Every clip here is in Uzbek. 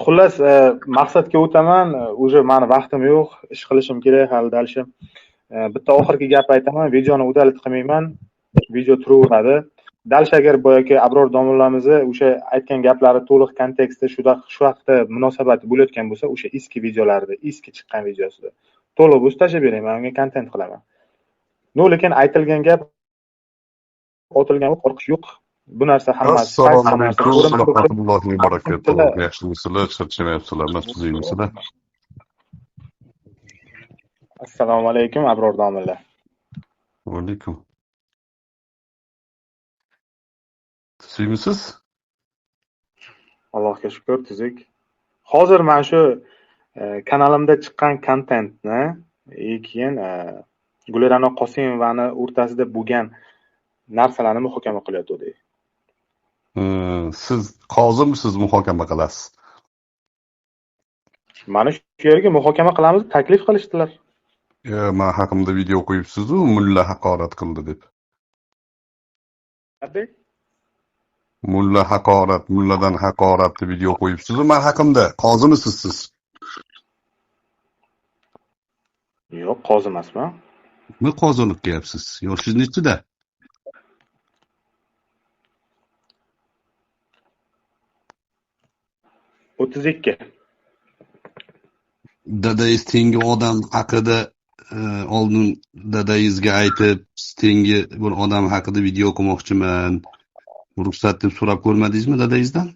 Xullas, maqsadga o'taman. Уже mani vaqtim yo'q, ish qilishim kerak hali dalishim. Bitta oxirgi gap aytaman, videoni udalib qilmayman. Video turaveradi. Dalish agar boyagi Abror domlamizni o'sha aytgan gaplari to'liq kontekstda shu haqda munosabati bo'layotgan bo'lsa, o'sha eski videolarida, eski chiqqan videosida to'liq o'zi tashlab bering, men unga kontent qilaman. No, lekin aytilgan gap, otilgan o'q qo'rqish yo'q. Bu narsa hammasi fakt, Assalomu bu narsa alaykum ko'rinib va turibdi. rahmatullohi va barakatuh. Yaxshimisizlar, charchamayapsizlar, nasibsizlar? Assalomu alaykum Abror domla. Va alaykum. Tinchmisiz? Allohga shukr, tuzuk. Hozir men shu kanalimda chiqqan kontentni keyin Gulira'no Qosimovani o'rtasida bo'lgan narsalarni muhokama qilyotgandik. Siz hozirmisiz muhokama qilasiz? Mana shu yerga muhokama qilamiz, taklif qilishdilar. Men haqimda video qo'yibsiz-ku, mulla haqorat qildi deb. Mulladan haqorat deb video qo'yibsiz-ku, men haqimda. Qozimisiz siz? Yo'q, qozi emasman. Nima qozilik qilyapsiz? Yoshingiz nechida? O'ttiz ikki. Dadayız tengi odam haqida oldin dadayizga aytib, tengi bir odam haqida video qilmoqchiman. Ruxsat deb so'rab ko'rmadingizmi dadayizdan?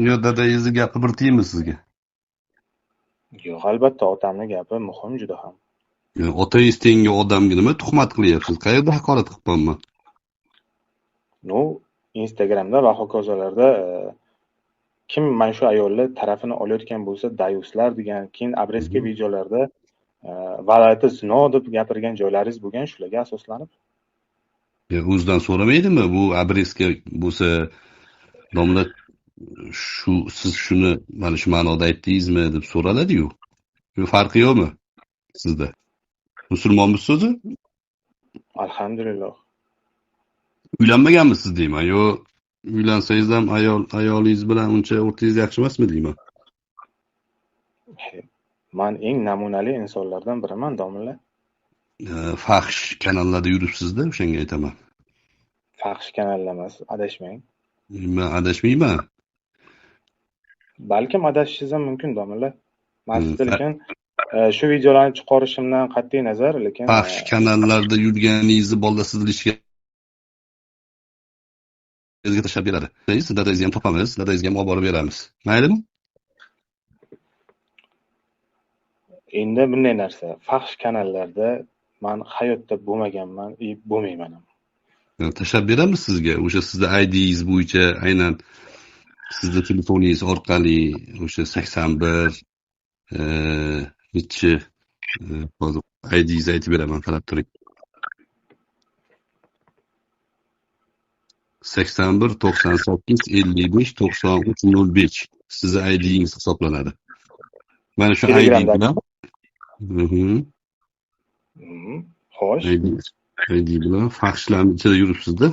Yo, dadayizni gapi bir tiymi sizga? Yo'q, albatta otamning gapi muhim juda ham. Otangiz tengi odamga nima tuhmat qilyapsiz? Qayerda haqorat qilibman? No, Instagramda va hokazolarda kim mana shu ayollar tarafini olayotgan bo'lsa, dayuslar degan, keyin abreska videolarda valayati zino deb gapirgan joylaringiz bo'lgan, shularga asoslanib. O'zidan so'ramaydimi? Bu abreska bo'lsa, domla siz shuni mana shu ma'noda aytdingizmi deb so'raladi-yu. Farqi yo'qmi sizda? Musulmonmisiz o'zi? Alhamdulillah. Uylanmaganmisiz deyman? Yo, uylansangiz ham ayolingiz bilan uncha o'rtangiz yaxshi emasmi deyman? Men eng namunali insonlardan biriman, domla. Fahsh kanallarda yuribsiz-da, o'shanga aytaman. Fahsh kanallar emas, adashmang. Men adashmayman. Balkim adashishingiz ham mumkin, domla. Men sizga lekin shu videolarni chiqarishimdan qat'iy nazar, lekin Fahsh kanallarda yurganingizni bolalar sizni ishga tashlab beradi. Dadayingizni ham topamiz, dadayingizga ham olib borib beramiz. Maylimi? Endi bunday narsa, fahsh kanallarda men hayotda bo'lmaganman, bo'lmayman ham. Tashlab beramiz sizga. O'sha sizni IDingiz bo'yicha aynan sizni telefoningiz orqali o'sha 81 nechi hozir IDingizni aytib beraman, qarab turing. 81 98 55 93 05 sizni IDingiz hisoblanadi. Mana shu ID bilan Xo'sh. ID bilan fahshlarning ichida yuribsiz-da.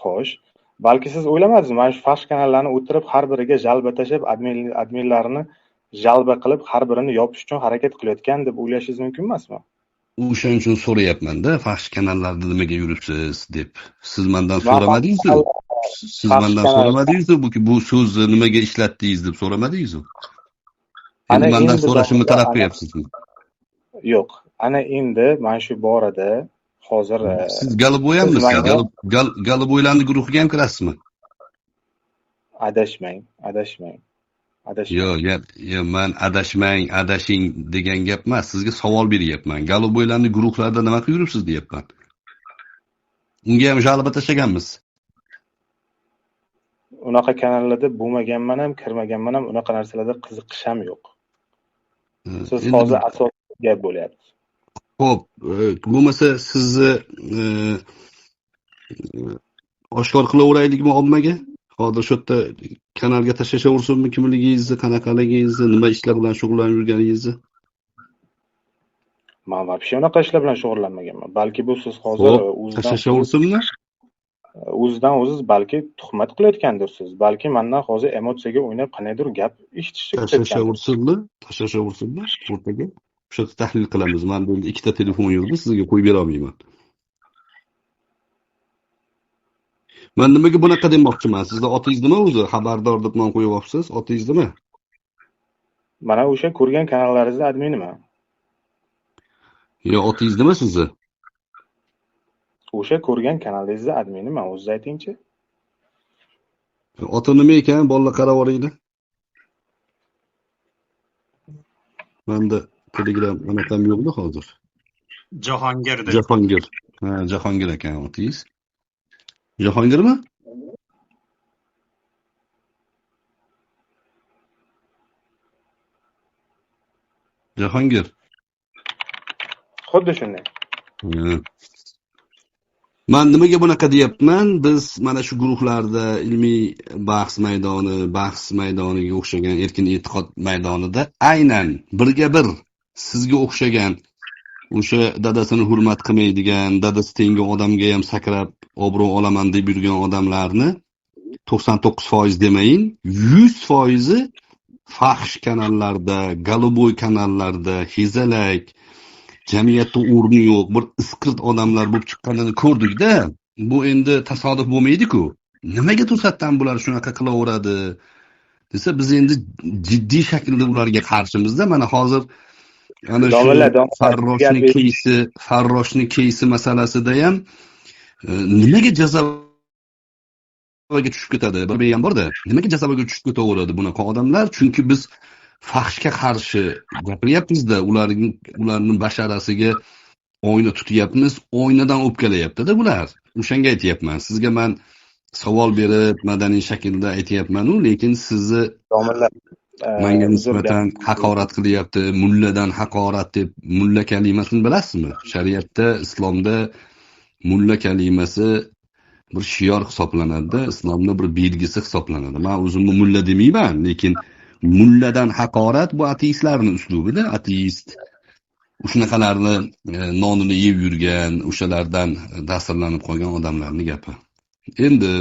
Xo'sh. Balki siz o'ylamadingizmi, mana shu fahsh kanallarni o'tirib har biriga jalba tashab, adminlarni jalba qilib, har birini yopish uchun harakat qilayotgan deb o'ylashingiz mumkin emasmi? O'shaning uchun so'rayapman-da, fahsh kanallarda nimaga yuribsiz deb. Siz mendan so'ramadingiz-ku. Siz mendan so'ramadingiz-ku, bu so'zni nimaga ishlatdingiz deb so'ramadingiz-ku. Endi mendan so'rashimni talab qilyapsizmi? Yo'q. Ana endi mana shu borada hozir siz Galibo'yamisiz? Galibo'ylarning guruhiga ham kirasizmi? Adashmang. Yo'q, men adashing degan gap emas, sizga savol beryapman. Galibo'ylarning guruhlarida nima qilib yuribsiz deyapman. Unga ham jalba tashlaganmiz. Unaqa kanallarda bo'lmaganman ham, kirmaganman ham, unaqa narsalarda qiziqish ham yo'q. Siz hozir asosiy gap bo'lyapti. Xo'p, bo'lmasa sizni oshkor qilaveraylikmi ommaga? Hozir shu yerda kanalga tashlashaversinmi kimligingizni, qanaqaligingizni, nima ishlar bilan shug'ullanib yurganingizni? Men vobshe unaqa ishlar bilan shug'ullanmaganman. Balki bu siz hozir o'zidan tashlashaversinmi? o'zidan o'ziz balki tuhmat qilayotgandirsiz, balki mendan hozir emotsiyaga o'ynab qandaydir gap eshitishga kutayotgandir. Tashlashursinmi o'rtaga. O'sha yerda tahlil qilamiz. Manda endi ikkita telefon yurdi, sizga qo'yib bera olmayman. Men nimaga bunaqa demoqchiman? Sizlar otingiz nima o'zi? Xabardor deb nom qo'yib olibsiz. Otingiz nima? Mana o'sha ko'rgan kanallaringizni adminiman. Yo, otingiz nima sizni? O'sha ko'rgan kanalingizni adminiman, o'zingiz aytingchi. Oti nima ekan? Bolalar qarab olinglar. Menda Telegram anaqam yo'qda hozir. Jahongir deb. Jahongir. Ha, Jahongir ekan otingiz. Jahongirmi? Jahongir. Xuddi shunday. Men nimaga bunaqa deyapman? Biz mana shu guruhlarda ilmiy bahs maydoniga o'xshagan erkin e'tiqod maydonida aynan birga bir sizga o'xshagan o'sha dadasini hurmat qilmaydigan, dadasi tengi odamga ham sakrab obro' olaman deb yurgan odamlarni 99% demayin, 100% fahsh kanallarda, galoboy kanallarda, hezalak, jamiyatda o'rni yo'q, bir isqirt odamlar bo'lib chiqqanini ko'rdik-da. Bu endi tasodif bo'lmaydi-ku. Nimaga to'satdan bular shunaqa qilaveradi desa, biz endi jiddiy shaklda ularga qarshimizda. Mana hozir ana shu Farroshni keysi masalasida ham nimaga jazoga tushib ketadi? Bir ham borda. Nimaga jazoga tushib ketaveradi bunaqa odamlar? Chunki biz fahshga qarshi gapiryapmiz-da, ularning basharasiga oyna tutyapmiz, oynadan o'pkalayapti-da bular. O'shanga aytyapman. Sizga men savol berib, madaniy shaklda aytyapman-u, lekin sizni menga nisbatan haqorat qilyapti, mulladan haqorat deb. Mulla kalimasini bilasizmi? Shariatda, islomda mulla kalimasi bir shior hisoblanadi, islomda bir belgisi hisoblanadi. Men o'zimni mulla demayman, lekin mulladan haqorat bu ateistlarning uslubida. Ateist shunaqalarni nonini yeb yurgan, o'shalardan ta'sirlanib qolgan odamlarning gapi. Endi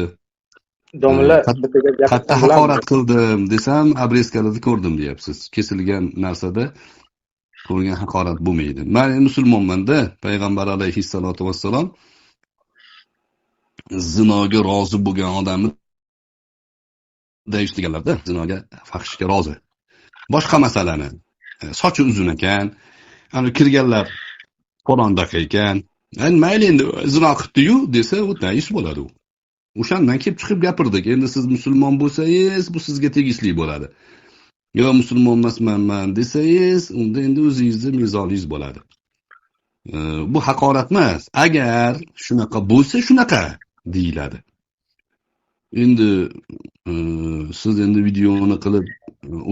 katta haqorat qildim desam, abreskalarda ko'rdim deyapsiz. Kesilgan narsada ko'rgan haqorat bo'lmaydi. Men musulmonman-da, payg'ambar alayhissalotu vassalom zinoga rozi bo'lgan odamni deyishdiganlarda, zinoga, fahshga rozi. Boshqa masalani, sochi uzun ekan, ana kirganlar qo'rondaqa ekan, mayli endi zino qildi-yu desa, o'ta ish bo'ladi u. O'shandan kelib chiqib gapirdik. Endi siz musulmon bo'lsangiz, bu sizga tegishli bo'ladi. Yo musulmon emasman desangiz, unda endi o'zingizning mizoningiz bo'ladi. Bu haqorat emas. Agar shunaqa bo'lsa, shunaqa deyiladi. Endi siz endi videoni qilib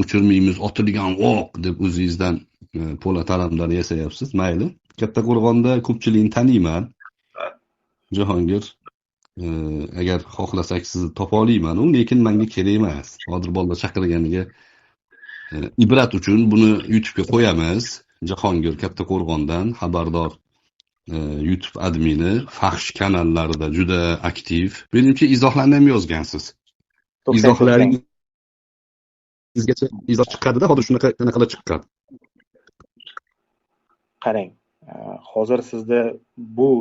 o'chirmaymiz, otilgan voq deb o'zingizdan po'la taramlar yasayapsiz. Mayli. Kattaqo'rg'onda ko'pchilikni taniyman. Jahongir, agar xohlasak sizni topa olmayman-u, lekin menga kerak emas. Hozir bolalar chaqirganiga ibrat uchun buni YouTube'ga qo'yamiz. Jahongir Kattaqo'rg'ondan xabardor YouTube admini, fahsh kanallarida juda aktiv. Menimcha izohlarni ham yozgansiz. Izohlaringizgacha izoh chiqadi-da, hozir shunaqalar chiqqan. Qarang, hozir sizda bu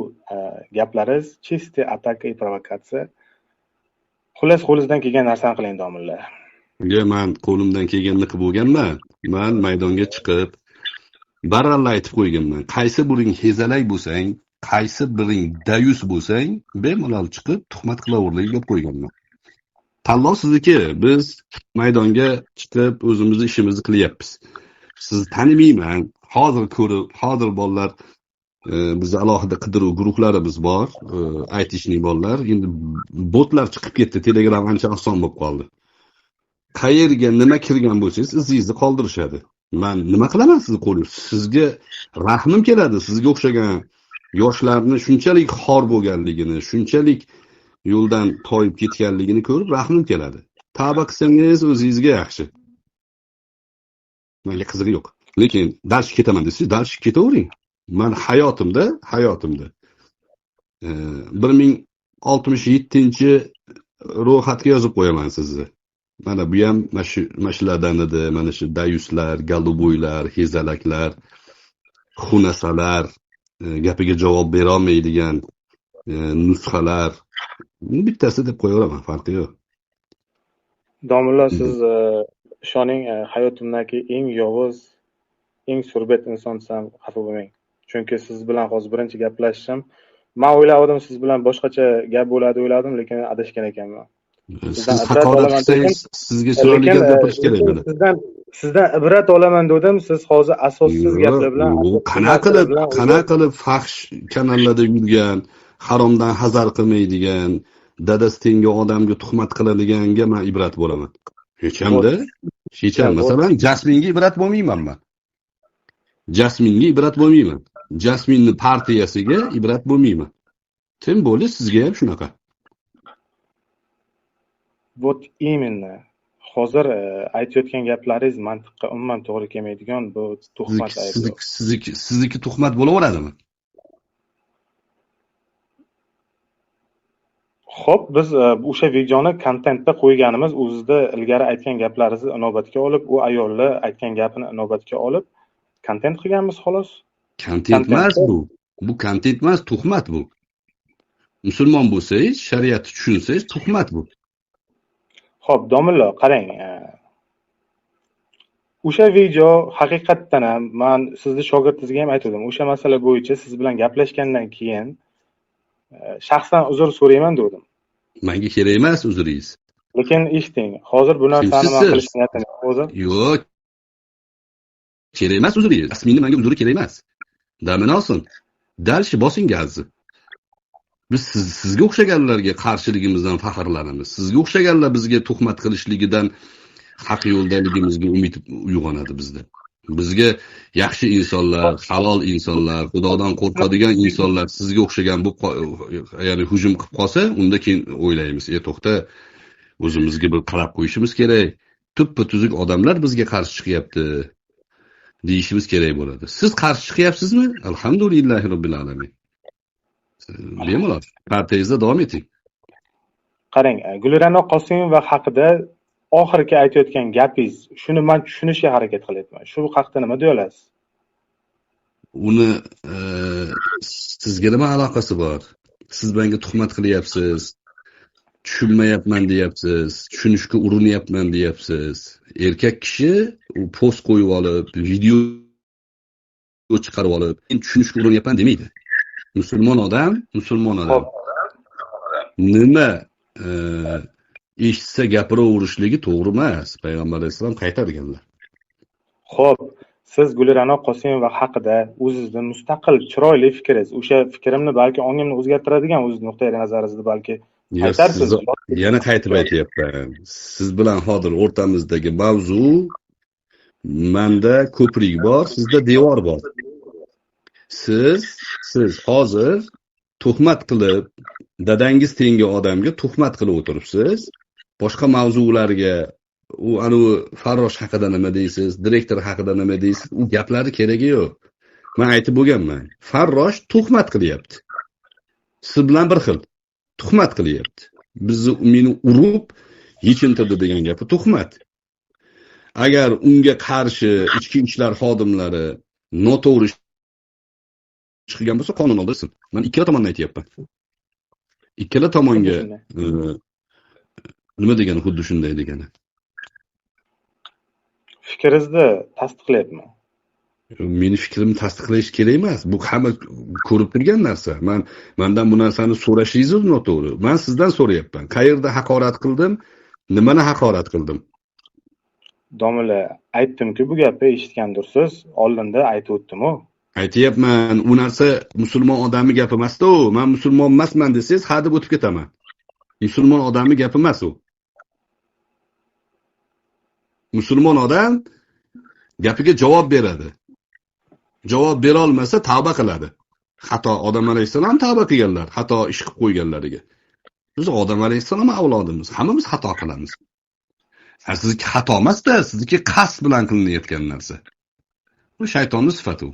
gaplaringiz chisti ataka и provokatsiya. Xullas qo'lingizdan kelgan narsani qiling, domlalar. Men qo'limdan kelganini qilib bo'lganman. Men maydonga chiqib baralla aytib qo'yganman. Qaysi biring hezalak bo'lsang, qaysi biring dayus bo'lsang, bemalol chiqib tuhmat qilaverlik deb qo'yganman. Tanlov sizniki. Biz maydonga chiqib o'zimizni ishimizni qilyapmiz. Sizni tanimayman. Hozir bolalar bizda alohida qidiruv guruhlarimiz bor, aytishli bolalar. Endi botlar chiqib ketdi. Telegram ancha oson bo'lib qoldi. Qayerga nima kirgan bo'lsangiz, izingizni qoldirishadi. Men nima qilaman sizni qo'lim? Sizga rahmim keladi. Sizga o'xshagan yoshlarni shunchalik xor bo'lganligini, shunchalik yo'ldan toyib ketganligini ko'rib rahmim keladi. Tavba qilsangiz o'zingizga yaxshi. Menga qizig'i yo'q. Lekin dalshib ketaman desangiz, dalshib ketavering. Men hayotimda 1000 67-chi ro'yxatga yozib qo'yaman sizni. Mana bu ham mana shulardan edi. Mana shu dayuslar, galuboylar, hezalaklar, xunasalar, gapiga javob bera olmaydigan nusxalar. Bittasi deb qo'yaveraman, farqi yo'q. Domilla, siz ishoning, hayotimdagi eng yovuz, eng surbet inson desam xafa bo'lmang. Chunki siz bilan hozir birinchi gaplashishim. Men o'yladim siz bilan boshqacha gap bo'ladi o'yladim, lekin adashgan ekanman. Siz haqorat qilsangiz, sizga chiroyli gap gapirish kerak edi. Sizdan ibrat olaman dedim. Siz hozir asossiz gaplar bilan, qanaqa qilib fahsh kanallarda yurgan, haromdan hazar qilmaydigan, dadasi tengi odamga tuhmat qiladiganga men ibrat bo'laman. Hech hamda. Masalan, Jasminga ibrat bo'lmayman men. Jasminga ibrat bo'lmayman. Jasminning partiyasiga ibrat bo'lmayman. Tim bo'li sizga ham shunaqa. Вот именно. Hozir aytayotgan gaplaringiz mantiqqa umuman to'g'ri kelmaydigan bu tuhmat aybi. Sizniki tuhmat bo'laveradimi? Xo'p, biz o'sha videoni kontentda qo'yganimiz, o'zida ilgari aytgan gaplaringizni inobatga olib, u ayollar aytgan gapini inobatga olib, kontent qilganmiz xolos. Kontent emas bu. Bu kontent emas, tuhmat bu. Musulmon bo'lsangiz, shariatni tushunsangiz, tuhmat bu. Xo'p, Domilla, qarang. O'sha video haqiqatdan ham men sizni shogirdingizga ham aytdim. O'sha masala bo'yicha siz bilan gaplashgandan keyin shaxsan uzr so'rayman dedim. Menga kerak emas uzringiz. Lekin eshiting, hozir bu narsani men qilish niyatim yo'q o'zim. Yo'q. Kerak emas uzringiz. Rasmiyni menga uzri kerak emas. Damini olsin. Dalshi bosing gazni. Biz sizga o'xshaganlarga qarshiligimizdan faxrlanamiz. Sizga o'xshaganlar bizga tuhmat qilishligidan haq yo'ldaligimizga umid uyg'onadi bizda. Bizga yaxshi insonlar, halol insonlar, Xudodan qo'rqadigan insonlar sizga o'xshagan bu ya'ni hujum qilib qolsa, unda keyin o'ylaymiz, to'xta, o'zimizga bir qarab qo'yishimiz kerak. Tuppa-tuzuk odamlar bizga qarshi chiqyapti deyishimiz kerak bo'ladi. Siz qarshi chiqyapsizmi? Alhamdulillahi robbil alamin. Bemalol partiyangizda davom eting. Qarang, Gulrano Qosimova haqida oxirgi aytayotgan gapingiz, shuni men tushunishga harakat qilyapman. Shu haqda nima deya olasiz? Uni sizga nima aloqasi bor? Siz menga tuhmat qilyapsiz. Tushunmayapman deyapsiz. Tushunishga urinyapman deyapsiz. Erkak kishi u post qo'yib olib, video chiqarib olib, men tushunishga urinyapman demaydi. Musulmon odam. Nima eshitsa gapiraverishligi to'g'ri emas. Payg'ambar alayhisalom qaytarganlar. Xo'p, siz Gulrano Qosimova haqida o'zingizning mustaqil, chiroyli fikringiz, o'sha fikrimni balki ongimni o'zgartiradigan o'z nuqtai nazaringizni balki aytarsiz. Yana qaytib aytyapman. Siz bilan hozir o'rtamizdagi mavzu menda ko'prik bor, sizda devor bor. Siz hozir tuhmat qilib, dadangiz tengi odamga tuhmat qilib o'tiribsiz. Boshqa mavzularga, u Farrosh haqida nima deysiz, direktor haqida nima deysiz, u gaplari keragi yo'q. Men aytib bo'lganman. Farrosh tuhmat qilyapti. Siz bilan bir xil tuhmat qilyapti. Meni urib yechintirdi degan gapi tuhmat. Agar unga qarshi ichki ishlar xodimlari noto'g'ri chiqgan bo'lsa, qonun oldirsin. Men ikkala tomonni aytyapman. Ikkala tomonga nima degani xuddi shunday degani. Fikringizni tasdiqlayapman. Meni fikrimni tasdiqlash kerak emas. Bu hamma ko'rib turgan narsa. Mendan bu narsani so'rashingiz noto'g'ri. Men sizdan so'rayapman. Qayerda haqorat qildim? Nimani haqorat qildim? Domila, aytdim-ku, bu gapni eshitgandirsiz. Oldinda aytib o'tdim-ku. Aytayapman, u narsa musulmon odami gapi emas-da u. Men musulmon emasman desangiz, ha deb o'tib ketaman. Musulmon odami gapi emas u. Musulmon odam gapiga javob beradi. Javob bera olmasa tavba qiladi. Xato Odam alayhisalom tavba qilganlar, xato ish qilib qo'yganlariga. Biz Odam alayhisalom avlodimiz, hammamiz xato qilamiz. Sizniki xato emas-da, sizniki qasd bilan qilinayotgan narsa. Bu shaytonning sifati u.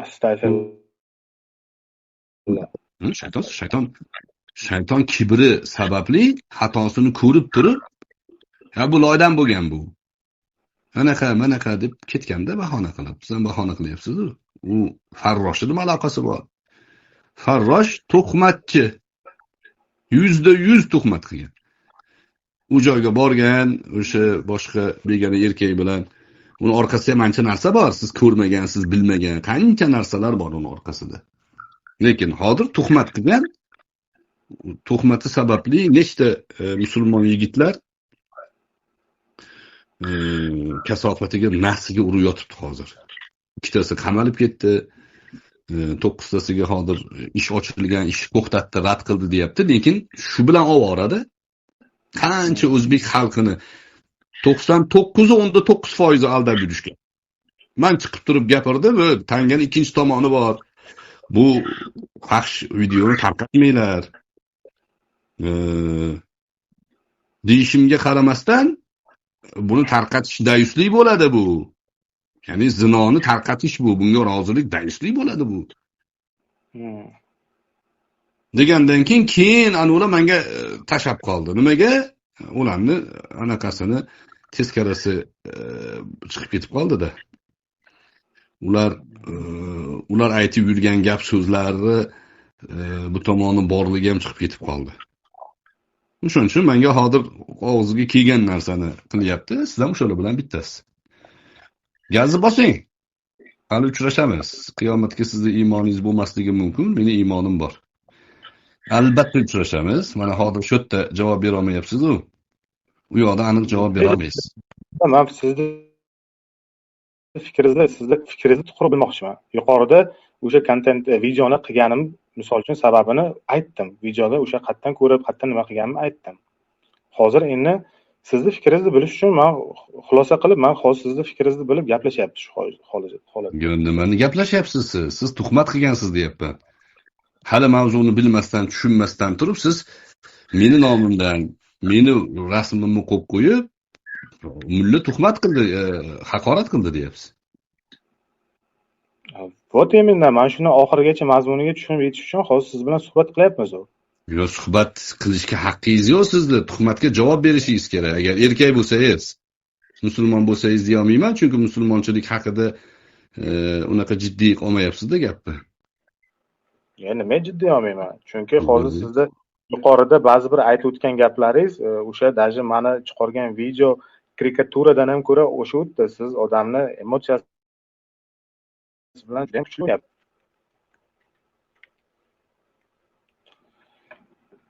Astagfirullah. Shayton Shayton kibri sababli xatosini ko'rib turib, ha bu loydan bo'lgan bu. Manaqa deb ketganda bahona qilib, siz ham bahona qilyapsiz-ku. U Farroshning nima aloqasi bor? Farrosh tuhmatchi. 100% tuhmat qilgan. U joyga borgan, o'sha boshqa begona erkak bilan uni orqasida ham ancha narsa bor. Siz ko'rmagansiz, bilmagan qancha narsalar bor uni orqasida. Lekin hozir tuhmat qilgan, tuhmati sababli nechta musulmon yigitlar kasofatiga nafsiga urib yotibdi hozir. Ikkitasi qamalib ketdi. 9tasiga hozir ish ochilgan, ish to'xtatdi, rad qildi deyapti. Lekin shu bilan ovorada qancha o'zbek xalqini 99.9% aldab yurishgan. Men chiqib turib gapirdim, tanganing ikkinchi tomoni bor. Bu fahsh videoni tarqatmanglar. Deyishimga qaramasdan buni tarqatish dayuslik bo'ladi bu. Ya'ni zinoni tarqatish bu, bunga rozilik dayuslik bo'ladi bu. Degandan keyin ular menga tashab qoldi. Nimaga? Ularni anaqasini teskarasi chiqib ketib qoldi-da. Ular aytib yurgan gap so'zlari bu tomoni borligi ham chiqib ketib qoldi. Shuning uchun menga hozir og'ziga kelgan narsani qilyapti. Siz ham o'shalar bilan bittasiz. Gazni bosing. Hali uchrashamiz. Qiyomatga sizning iymoningiz bo'lmasligi mumkin, meni iymonim bor. Albatta uchrashamiz. Mana hozir shu yerda javob bera olmayapsiz-ku. U yoqda aniq javob bera olmaysiz. Men sizni fikringizni to'g'ri bilmoqchiman. Yuqorida o'sha kontent videoni qilganim misol uchun sababini aytdim. Videoda o'sha qayerdan ko'rib, qayerdan nima qilganimni aytdim. Hozir endi sizni fikringizni bilish uchun men xulosa qilib, men hozir sizni fikringizni bilib gaplashyapmiz shu holat. Nimani gaplashyapsiz siz? Siz tuhmat qilgansiz deyapman. Hali mavzuni bilmasdan, tushunmasdan turib siz meni nomimdan, meni rasmimni qo'yib qo'yib, mulla tuhmat qildi, haqorat qildi deyapsiz. Vot endi men shuni oxirigacha mazmuniga tushunib yetish uchun hozir siz bilan suhbat qilyapmiz. Yo, suhbat qilishga haqqingiz yo'q sizda. Tuhmatga javob berishingiz kerak. Agar erkak bo'lsangiz, musulmon bo'lsangiz deya olmayman, chunki musulmonchilik haqida unaqa jiddiy olmayapsiz-da gapni. Ya'ni men jiddiy olmayman. Chunki hozir sizda yuqorida ba'zi bir aytib o'tgan gaplaringiz o'sha даже meni chiqargan video karikaturadan ham ko'ra o'sha o'tdi. Siz odamni emotsiyasi bilan juda kuchli gap.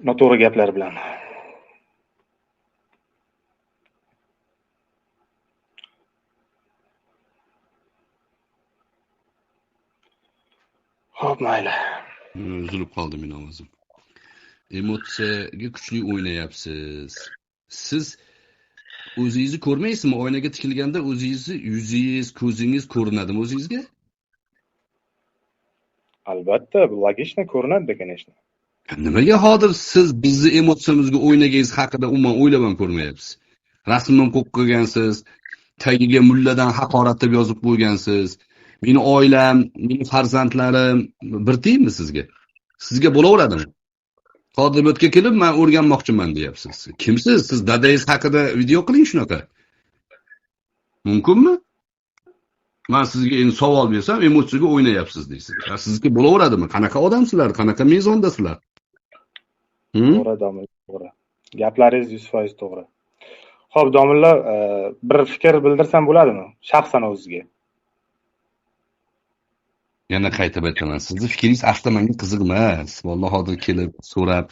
Noto'g'ri gaplar bilan. Xo'p, mayli. Uzilib qoldi mening ovozim. Emotsiyaga kuchli o'ynayapsiz. Siz o'zingizni ko'rmaysizmi? Oynaga tikilganda o'zingizni yuzingiz, ko'zingiz ko'rinadimi o'zingizga? Albatta, logично ko'rinadi, конечно. Nimaga hozir siz bizni emotsiyamizga o'ynagingiz haqida umuman o'ylab ham ko'rmayapsiz? Rasmimni qo'yib qo'ygansiz, tagiga mulladan haqorat deb yozib qo'ygansiz. Meni oilam, meni farzandlarim bir tiyinmi sizga? Sizga bo'laveradimi? Hozir o'tga kelib, men o'rganmoqchiman deyapsiz. Kimsiz? Siz dadangiz haqida video qiling shunaqa. Mumkinmi? Men sizga endi savol bersam, emotsiyaga o'ynayapsiz deysiz. Sizga bo'laveradimi? Qanaqa odamsizlar? Qanaqa mezondasizlar? To'g'ri, to'g'ri. Gaplaringiz 100% to'g'ri. Xo'p, domla, bir fikr bildirsam bo'ladimi? Shaxsan o'zingizga. Yana qaytib aytaman, sizni fikringiz asli menga qiziq emas. Valloh hozir kelib so'rab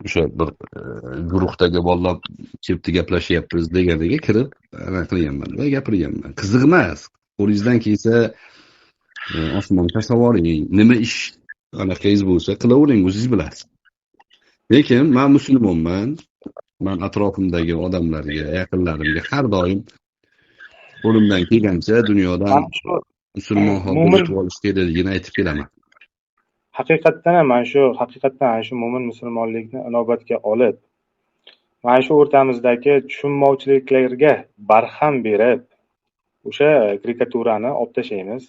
o'sha bir guruhdagi valloh kelib gaplashyapmiz deganiga kirib qilyapman va gapirganman. Qiziq emas. Qo'lingizdan kelsa osmonga savoring, nima ish anaqangiz bo'lsa qilavering, o'zingiz bilasiz. Lekin men musulmonman. Men atrofimdagi odamlarga, yaqinlarimga har doim qo'limdan kelgancha dunyodan musulmon holda olish kerakligini aytib kelaman. Haqiqatdan ana shu mo'min musulmonlikni inobatga olib, mana shu o'rtamizdagi tushunmovchiliklarga barham berib, o'sha karikaturani olib tashlaymiz.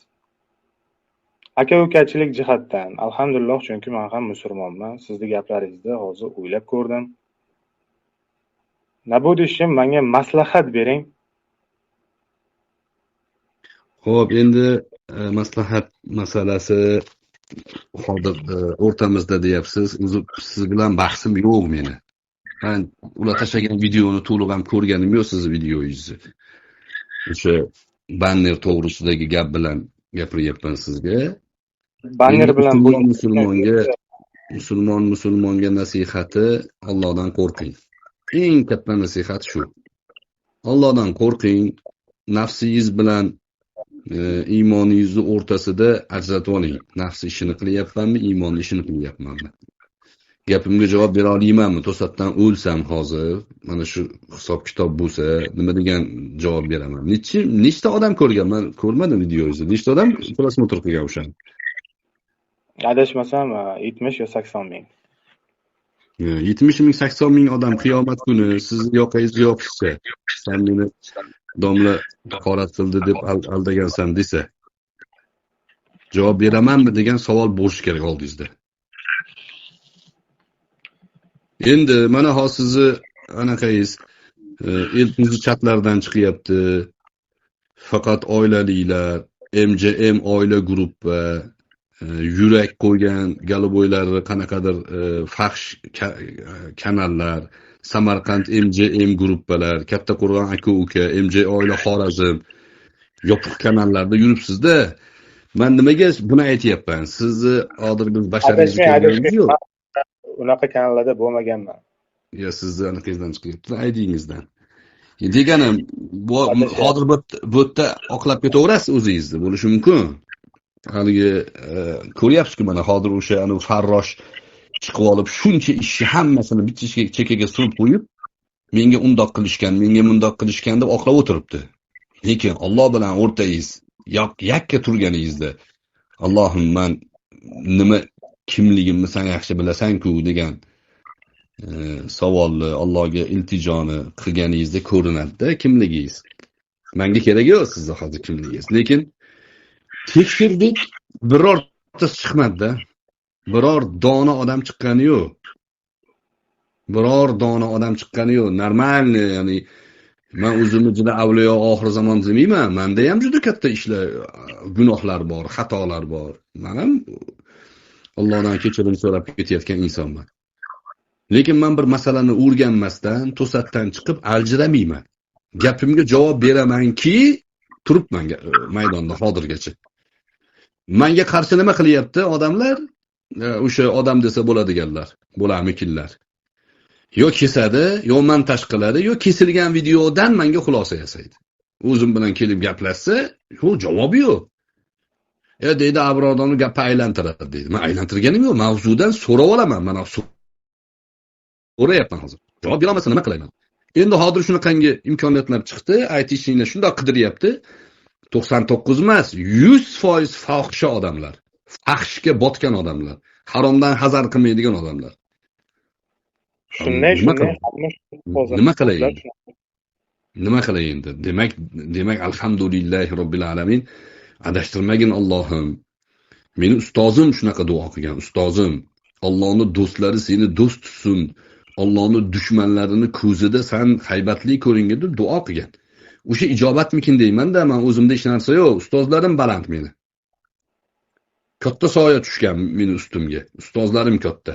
aka-ukachilik jihatdan alhamdulillah, chunki men ham musulmonman. Sizni gaplaringizni hozir o'ylab ko'rdim. Nima deyishim, menga maslahat bering. Xo'p, endi maslahat masalasi hozir o'rtamizda deyapsiz. O'zi siz bilan bahsim yo'q meni. Men ular tashlagan videoni to'liq ham ko'rganim yo'q sizni videoyingizni. O'sha banner to'g'risidagi gap bilan gapiryapman sizga. Banner bilan musulmonga nasihati Allohdan qo'rqing. Eng katta nasihat shu. Allohdan qo'rqing. Nafsingiz bilan iymoningizni o'rtasida ajratib oling. Nafs ishini qilyapmanmi, iymon ishini qilyapmanmi? Gapimga javob bera olmaymanmi? To'satdan o'lsam hozir, mana shu hisob kitob bo'lsa, nima degan javob beraman? Nechta odam ko'rgan? Men ko'rmadim videoyingizni. Nechta odam prosmotr qilgan o'shani? Adashmasam 70 yo 80 ming. 70 ming 80 ming odam qiyomat kuni sizni yoqangizni yopishsa, sen meni domla qoratildi deb aldagansan desa, javob beramanmi degan savol bo'lishi kerak oldingizda. Endi mana hozir sizni anaqangiz eltmiz chatlardan chiqyapti. Faqat oilaliklar, MJM oila guruhi, yurak qo'ygan galoboylarni qanaqadir faxsh kanallar, Samarqand MJM guruhlar, Kattaqo'rg'on aka-uka, MJ oila Xorazm yopiq kanallarda yuribsiz-da. Men nimaga buni aytyapman? Sizni hozir biz bashariylik ko'rganimiz yo'q. Unaqa kanallarda bo'lmaganman. Ya sizni anaqangizdan chiqyapti, aydingizdan. Deganim, hozir bu yerda oqlab ketaverasiz o'zingizni, bo'lishi mumkin. Haligi ko'ryapsiz-ku, mana hozir o'sha farrosh chiqib olib shuncha ishni hammasini bitta chekkaga surib qo'yib, menga undoq qilishgan, menga bundoq qilishgan deb oqlab o'tiribdi. Lekin Alloh bilan o'rtangiz yakka turganingizda, Allohim, men nima kimligimni sen yaxshi bilasan-ku degan savolni, Allohga iltijoni qilganingizda ko'rinadi-da kimligingiz. Menga kerak yo'q sizni hozir kimligingiz. Lekin tekshirdik, birortasi chiqmadi-da. Biror dona odam chiqqani yo'q. Normalni, ya'ni men o'zimni juda avliyo oxir zamon demayman. Menda ham juda katta ishlar, gunohlar bor, xatolar bor. Men ham Allohdan kechirim so'rab ketayotgan insonman. Lekin men bir masalani o'rganmasdan, to'satdan chiqib aljiramayman. Gapimga javob beramanki, turibman maydonda hozirgacha. Menga qarshi nima qilyapti odamlar? O'sha odam desa bo'ladiganlar, bo'larmikinlar. Yo kesadi, yo montaj qiladi, yo kesilgan videodan menga xulosa yasaydi. O'zim bilan kelib gaplashsa, yo'q, javobi yo'q. Deydi, Abrodonni gapni aylantiradi deydi. Men aylantirganim yo'q, mavzudan so'rab olaman. Mana so'rayapman hozir. Javob berolmasa nima qilaman? Endi hozir shunaqangi imkoniyatlar chiqdi, aytishinglar shunday qidiryapti. 99 emas, 100% fohisha odamlar. Fahshga botgan odamlar. Haromdan hazar qilmaydigan odamlar. Shunday. Nima qilay endi? Demak alhamdulillahi robbil alamin. Adashtirmagin Allohim. Meni ustozim shunaqa duo qilgan, ustozim. Allohning do'stlari seni do'st tutsin. Allohning dushmanlarini ko'zida sen haybatli ko'ringin deb duo qilgan. O'sha ijobatmikin deyman-da, men o'zimda hech narsa yo'q. Ustozlarim baland meni. Katta soya tushgan meni ustimga. Ustozlarim katta.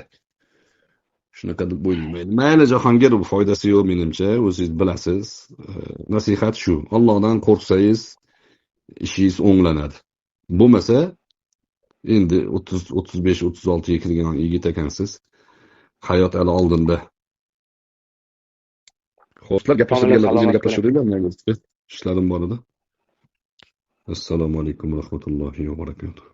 Shunaqa deb o'ylayman. Mayli Jahongir, bu foydasi yo'q menimcha, o'zingiz bilasiz. Nasihat shu. Allohdan qo'rqsangiz, ishingiz o'nglanadi. Bo'lmasa, endi 35-36 ga kirgan yigit ekansiz. Hayot hali oldinda. Xo'plar, gaplashadiganlar o'zini gaplashaveringlar. Ishlarim bor edi. Assalomu alaykum va rahmatullohi va barakatuh.